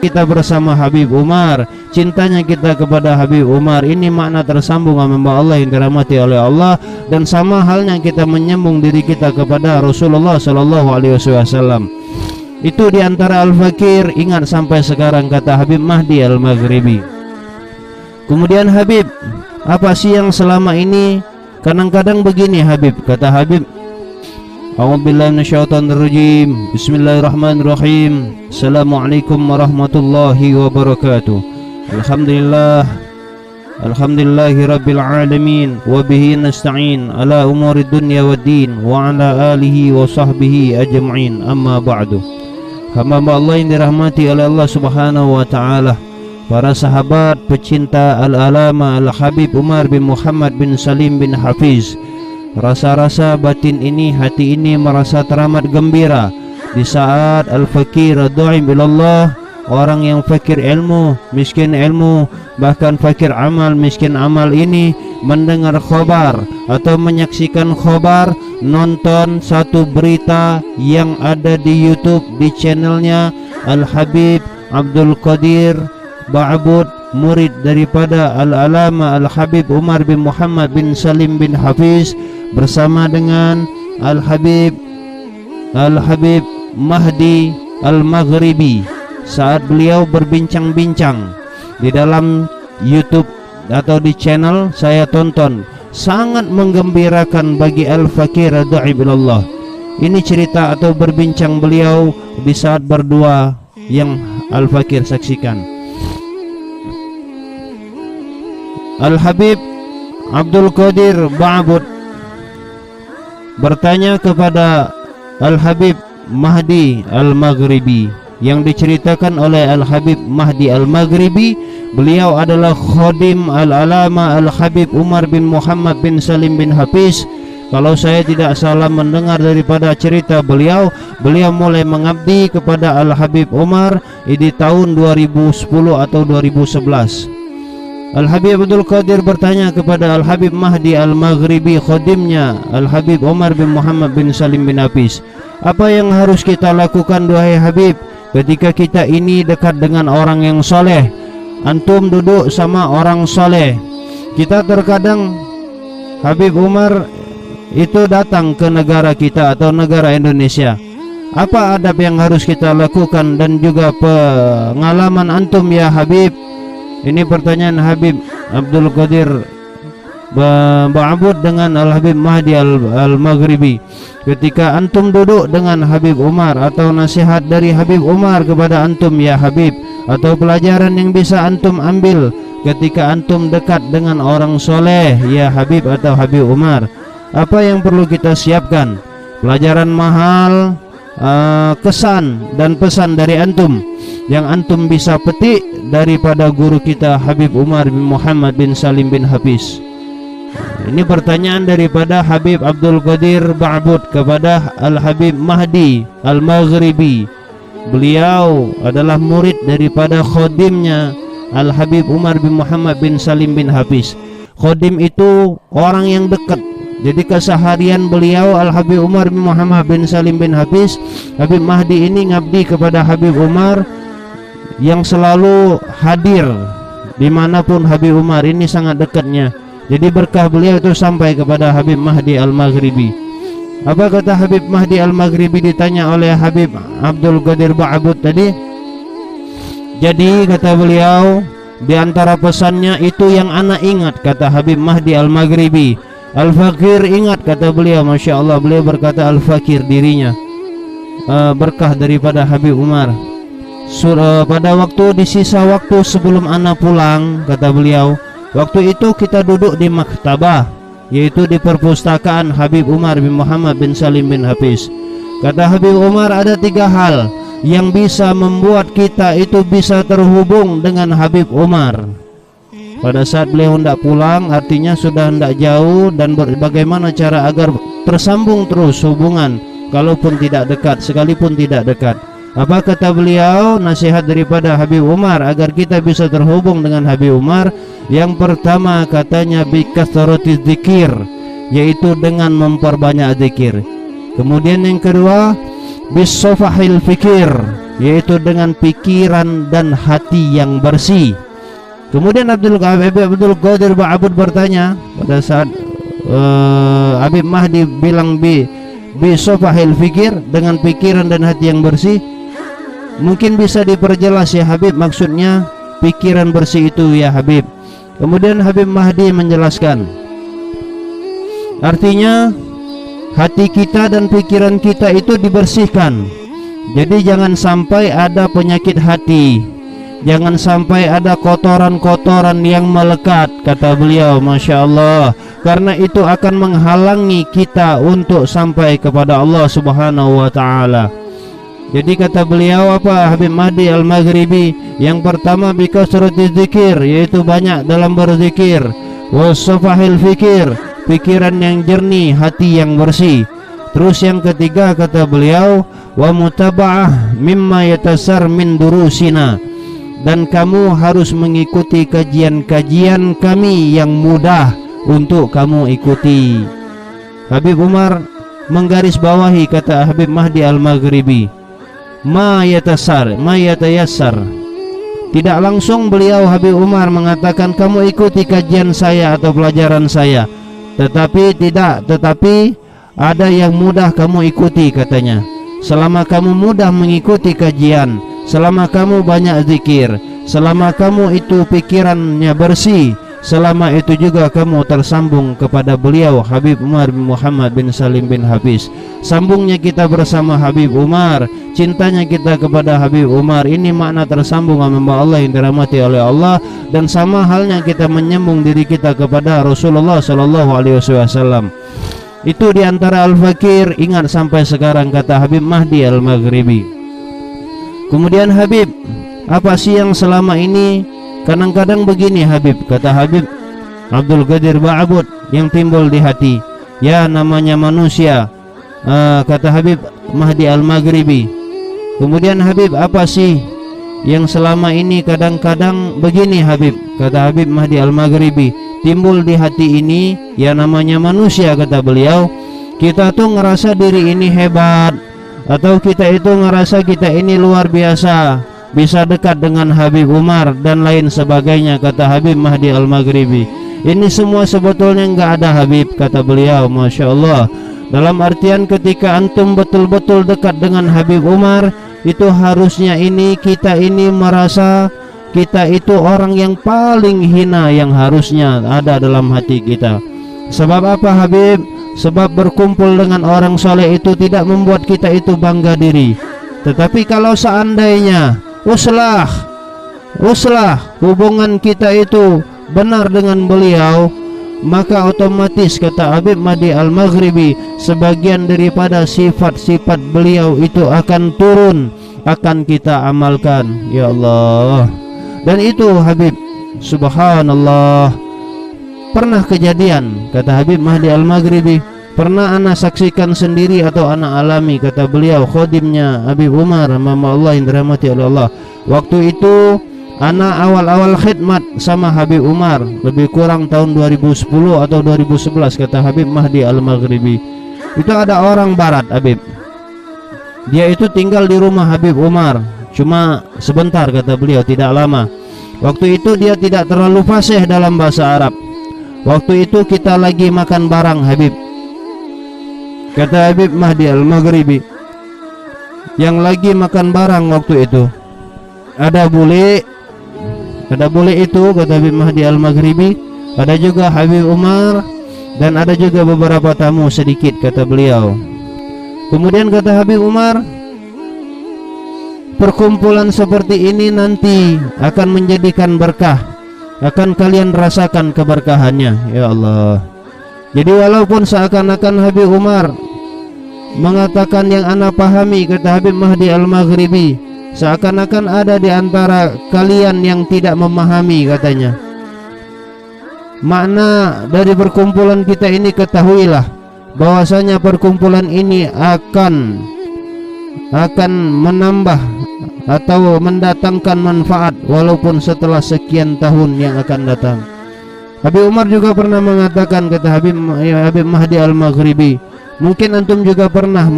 kita bersama Habib Umar, cintanya kita kepada Habib Umar, ini makna tersambung hamba Allah yang dirahmati oleh Allah. Dan sama halnya kita menyambung diri kita kepada Rasulullah sallallahu alaihi wasallam. Itu diantara al-fakir, ingat sampai sekarang, kata Habib Mahdi Al-Maghribi. Kemudian Habib, apa sih yang selama ini kadang-kadang begini Habib, kata Habib, a'udzubillahi minasyaitonirrajim, bismillahirrahmanirrahim, assalamualaikum warahmatullahi wabarakatuh, alhamdulillahi rabbil alamin, wabihi nasta'in ala umuri dunya waddin, wa ala alihi wa sahbihi ajma'in, amma ba'du. Hamba Allah yang dirahmati oleh Allah subhanahu wa ta'ala, para sahabat pecinta Al-Alama Al-Habib Umar bin Muhammad bin Salim bin Hafiz, rasa-rasa batin ini, hati ini merasa teramat gembira di saat al-fakir ad-du'im ilallah, orang yang fakir ilmu, miskin ilmu, bahkan fakir amal, miskin amal ini mendengar khobar atau menyaksikan khobar, nonton satu berita yang ada di YouTube di channelnya Al-Habib Abdul Qadir Ba'bud, murid daripada Al-Alama Al-Habib Umar bin Muhammad bin Salim bin Hafiz, bersama dengan Al-Habib Mahdi Al-Maghribi, saat beliau berbincang-bincang di dalam YouTube atau di channel saya tonton, sangat menggembirakan bagi al-fakir ad-du'ib ilallah. Ini cerita atau berbincang beliau di saat berdua yang al-fakir saksikan. Al-Habib Abdul Qadir Ba'bud bertanya kepada Al-Habib Mahdi Al-Maghribi, yang diceritakan oleh Al-Habib Mahdi Al-Maghribi. Beliau adalah khadim Al-Alama Al-Habib Umar bin Muhammad bin Salim bin Hafiz. Kalau saya tidak salah mendengar daripada cerita beliau mulai mengabdi kepada Al-Habib Umar di tahun 2010 atau 2011. Al-Habib Abdul Qadir bertanya kepada Al-Habib Mahdi Al-Maghribi, khadimnya Al-Habib Umar bin Muhammad bin Salim bin Hafiz, apa yang harus kita lakukan duhai Habib ketika kita ini dekat dengan orang yang soleh? Antum duduk sama orang soleh. Kita terkadang Habib Umar itu datang ke negara kita atau negara Indonesia. Apa adab yang harus kita lakukan dan juga pengalaman antum ya Habib? Ini pertanyaan Habib Abdul Qadir Ba'bud dengan Al-Habib Mahdi Al-Maghribi. Ketika antum duduk dengan Habib Umar, atau nasihat dari Habib Umar kepada antum ya Habib, atau pelajaran yang bisa antum ambil ketika antum dekat dengan orang soleh ya Habib atau Habib Umar, apa yang perlu kita siapkan? Pelajaran mahal, kesan dan pesan dari antum yang antum bisa petik daripada guru kita Habib Umar bin Muhammad bin Salim bin Hafiz. Ini pertanyaan daripada Habib Abdul Qadir Ba'bud kepada Al-Habib Mahdi Al-Maghribi. Beliau adalah murid daripada khadimnya Al-Habib Umar bin Muhammad bin Salim bin Hafiz. Khadim itu orang yang dekat. Jadi keseharian beliau Al-Habib Umar bin Muhammad bin Salim bin Hafiz, Habib Mahdi ini ngabdi kepada Habib Umar, yang selalu hadir dimanapun Habib Umar ini sangat dekatnya. Jadi berkah beliau itu sampai kepada Habib Mahdi Al-Maghribi. Apa kata Habib Mahdi Al-Maghribi ditanya oleh Habib Abdul Qadir Ba'bud tadi? Jadi kata beliau, di antara pesannya itu yang anak ingat, kata Habib Mahdi Al-Maghribi, al-fakir ingat, kata beliau. Masya Allah, beliau berkata al-fakir dirinya berkah daripada Habib Umar. Pada waktu di sisa waktu sebelum anak pulang, kata beliau, waktu itu kita duduk di maktabah, yaitu di perpustakaan Habib Umar bin Muhammad bin Salim bin Hafiz. Kata Habib Umar, ada 3 hal yang bisa membuat kita itu bisa terhubung dengan Habib Umar. Pada saat beliau hendak pulang, artinya sudah hendak jauh, dan bagaimana cara agar tersambung terus hubungan, kalaupun tidak dekat, sekalipun tidak dekat. Apa kata beliau? Nasihat daripada Habib Umar agar kita bisa terhubung dengan Habib Umar. Yang pertama katanya bikasratiz dzikir, yaitu dengan memperbanyak zikir. Kemudian yang kedua, bisofahil fikir, yaitu dengan pikiran dan hati yang bersih. Kemudian Abdul Qadir Ba'abud bertanya pada saat Habib Mahdi bilang bisofahil fikir, dengan pikiran dan hati yang bersih, mungkin bisa diperjelas ya Habib, maksudnya pikiran bersih itu ya Habib. Kemudian Habib Mahdi menjelaskan, artinya hati kita dan pikiran kita itu dibersihkan. Jadi jangan sampai ada penyakit hati, jangan sampai ada kotoran-kotoran yang melekat, kata beliau. Masya Allah, karena itu akan menghalangi kita untuk sampai kepada Allah Subhanahu wa ta'ala. Jadi kata beliau apa, Habib Mahdi Al-Maghribi, yang pertama bikasrati dzikir, yaitu banyak dalam berzikir, wasafahil fikir, pikiran yang jernih, hati yang bersih. Terus yang ketiga kata beliau, wa mutaba'ah mimma yatasar min durusina, dan kamu harus mengikuti kajian-kajian kami yang mudah untuk kamu ikuti. Habib Umar menggarisbawahi kata Habib Mahdi Al-Maghribi, ma yatasar, ma yatayassar. Tidak langsung beliau Habib Umar mengatakan kamu ikuti kajian saya atau pelajaran saya, tetapi ada yang mudah kamu ikuti katanya. Selama kamu mudah mengikuti kajian, selama kamu banyak zikir, selama kamu itu pikirannya bersih, selama itu juga kamu tersambung kepada beliau Habib Umar bin Muhammad bin Salim bin Hafiz. Sambungnya kita bersama Habib Umar, cintanya kita kepada Habib Umar, ini makna tersambung hamba Allah yang dirahmati oleh Allah. Dan sama halnya kita menyambung diri kita kepada Rasulullah Sallallahu Alaihi Wasallam. Itu diantara al-fakir, ingat sampai sekarang, kata Habib Mahdi Al-Maghribi. Kemudian Habib, apa sih yang selama ini kadang-kadang begini Habib, kata Habib Abdul Qadir Ba'abud, yang timbul di hati? Ya namanya manusia, kata Habib Mahdi Al-Maghribi. Kemudian Habib, apa sih yang selama ini kadang-kadang begini Habib, kata Habib Mahdi Al-Maghribi, timbul di hati ini? Ya namanya manusia, kata beliau, kita tuh ngerasa diri ini hebat, atau kita itu ngerasa kita ini luar biasa, bisa dekat dengan Habib Umar dan lain sebagainya, kata Habib Mahdi Al-Maghribi. Ini semua sebetulnya enggak ada Habib, kata beliau. Masya Allah, dalam artian ketika antum betul-betul dekat dengan Habib Umar, itu harusnya kita ini merasa kita itu orang yang paling hina yang harusnya ada dalam hati kita. Sebab apa Habib? Sebab berkumpul dengan orang soleh itu tidak membuat kita itu bangga diri. Tetapi kalau seandainya uslah hubungan kita itu benar dengan beliau, maka otomatis kata Habib Mahdi Al-Maghribi, sebagian daripada sifat-sifat beliau itu akan turun, akan kita amalkan. Ya Allah. Dan itu Habib, subhanallah, pernah kejadian, kata Habib Mahdi Al-Maghribi, pernah ana saksikan sendiri atau ana alami, kata beliau, khodimnya Habib Umar, mama Allah yang dirahmati oleh Allah. Waktu itu ana awal-awal khidmat sama Habib Umar, lebih kurang tahun 2010 atau 2011, kata Habib Mahdi Al-Maghribi. Itu ada orang barat Habib, dia itu tinggal di rumah Habib Umar, cuma sebentar, kata beliau, tidak lama. Waktu itu dia tidak terlalu fasih dalam bahasa Arab. Waktu itu kita lagi makan bareng Habib, kata Habib Mahdi Al-Maghribi, yang lagi makan bareng waktu itu ada bule itu, kata Habib Mahdi Al-Maghribi, ada juga Habib Umar, dan ada juga beberapa tamu sedikit, kata beliau. Kemudian kata Habib Umar, perkumpulan seperti ini nanti akan menjadikan berkah, akan kalian rasakan keberkahannya. Ya Allah. Jadi walaupun seakan-akan Habib Umar mengatakan yang ana pahami, kata Habib Mahdi Al-Maghribi, seakan-akan ada di antara kalian yang tidak memahami, katanya. Makna dari perkumpulan kita ini, ketahuilah bahwasanya perkumpulan ini akan menambah atau mendatangkan manfaat walaupun setelah sekian tahun yang akan datang. Habib Umar juga pernah mengatakan, kata Habib Mahdi Al-Maghribi, Mungkin antum juga pernah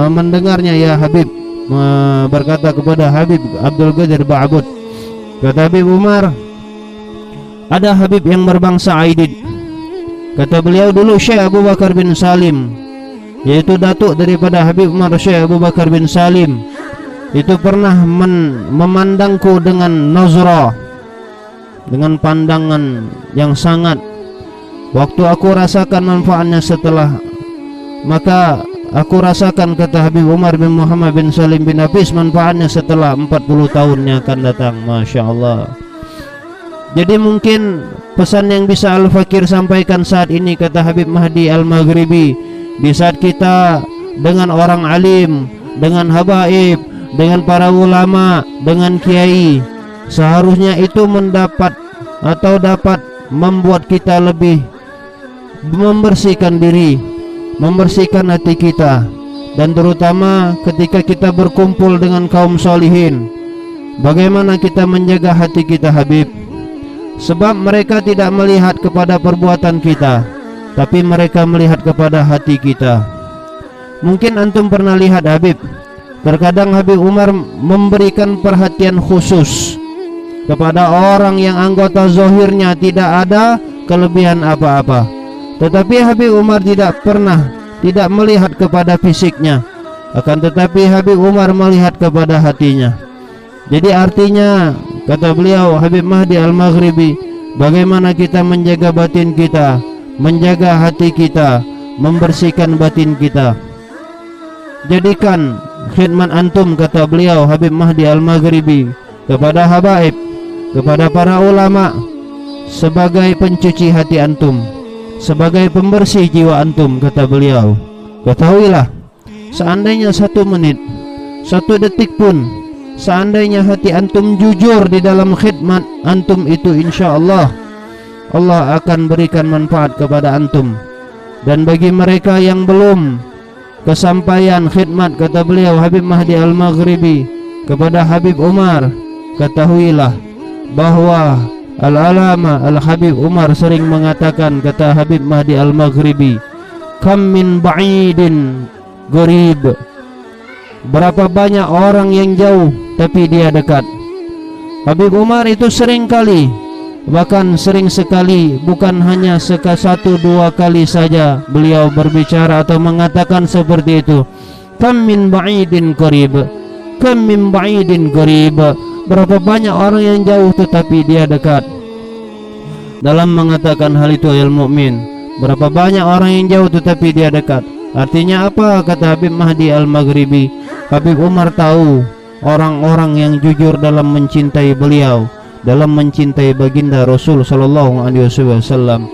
mendengarnya ya Habib berkata kepada Habib Abdul Qadir Ba'bud. Kata Habib Umar, ada Habib yang berbangsa Aidid. Kata beliau, dulu Syekh Abu Bakar bin Salim, yaitu datuk daripada Habib Umar, Syekh Abu Bakar bin Salim, itu pernah memandangku dengan nazra, dengan pandangan yang sangat. Waktu aku rasakan manfaatnya setelah, maka aku rasakan, kata Habib Umar bin Muhammad bin Salim bin Hafiz, manfaatnya setelah 40 tahun yang akan datang. Masya Allah. Jadi mungkin pesan yang bisa Al-Fakir sampaikan saat ini, kata Habib Mahdi Al-Maghribi, di saat kita dengan orang alim, dengan habaib, dengan para ulama, dengan kiai, seharusnya itu mendapat atau dapat membuat kita lebih membersihkan diri, membersihkan hati kita. Dan terutama ketika kita berkumpul dengan kaum solihin, bagaimana kita menjaga hati kita Habib? Sebab mereka tidak melihat kepada perbuatan kita, tapi mereka melihat kepada hati kita. Mungkin antum pernah lihat Habib, terkadang Habib Umar memberikan perhatian khusus kepada orang yang anggota zahirnya tidak ada kelebihan apa-apa, tetapi Habib Umar tidak melihat kepada fisiknya, akan tetapi Habib Umar melihat kepada hatinya. Jadi artinya, kata beliau Habib Mahdi Al-Maghribi, bagaimana kita menjaga batin kita, menjaga hati kita, membersihkan batin kita. Jadikan khidmat antum, kata beliau Habib Mahdi Al-Maghribi, kepada habaib, kepada para ulama, sebagai pencuci hati antum, sebagai pembersih jiwa antum, kata beliau. Ketahuilah, seandainya 1 menit, 1 detik pun, seandainya hati antum jujur di dalam khidmat antum itu, insya Allah Allah akan berikan manfaat kepada antum. Dan bagi mereka yang belum kesampaian khidmat, kata beliau Habib Mahdi Al-Maghribi kepada Habib Umar, ketahuilah bahwa Al-Alama Al-Habib Umar sering mengatakan, kata Habib Mahdi Al-Maghribi, kam min ba'idin gharib, berapa banyak orang yang jauh tapi dia dekat. Habib Umar itu sering kali, bahkan sering sekali, bukan hanya 1-2 kali saja beliau berbicara atau mengatakan seperti itu. Kam min ba'idin qarib, kam min ba'idin qarib, berapa banyak orang yang jauh tetapi dia dekat. Dalam mengatakan hal itu ayat mukmin, berapa banyak orang yang jauh tetapi dia dekat. Artinya apa, kata Habib Mahdi Al-Maghribi? Habib Umar tahu orang-orang yang jujur dalam mencintai beliau, dalam mencintai baginda Rasul sallallahu alaihi wasallam,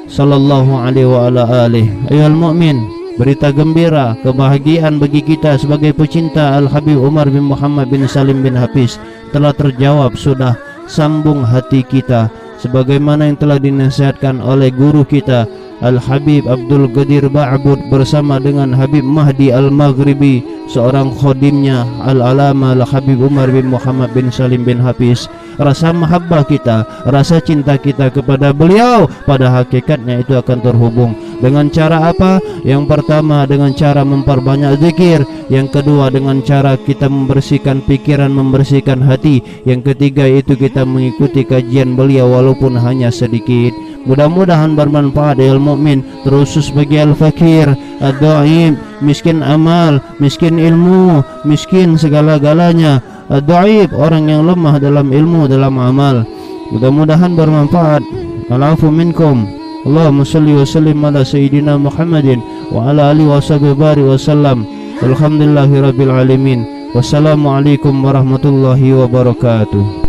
sallallahu alaihi wa ala alihi. Ayuhal mukmin, berita gembira, kebahagiaan bagi kita sebagai pecinta Al-Habib Umar bin Muhammad bin Salim bin Hafiz telah terjawab sudah, sambung hati kita sebagaimana yang telah dinasihatkan oleh guru kita Al-Habib Abdul Qadir Ba'bud bersama dengan Habib Mahdi Al-Maghribi, seorang khodimnya Al-Alama Al-Habib Umar bin Muhammad bin Salim bin Hafiz. Rasa mahabbah kita, rasa cinta kita kepada beliau pada hakikatnya itu akan terhubung. Dengan cara apa? Yang pertama dengan cara memperbanyak zikir, yang kedua dengan cara kita membersihkan pikiran, membersihkan hati, yang ketiga itu kita mengikuti kajian beliau walaupun hanya sedikit. Mudah-mudahan bermanfaat ya mukmin, terusus bagi al-fakir, ad-dhaif, miskin amal, miskin ilmu, miskin segala-galanya, ad-dhaif, orang yang lemah dalam ilmu, dalam amal. Mudah-mudahan bermanfaat. Al-afu minkum. Allahumma salli wa sallim ala sayyidina Muhammadin wa ala alihi wa sahbihi wasallam. Alhamdulillahi rabbil alamin. Wassalamualaikum warahmatullahi wabarakatuh.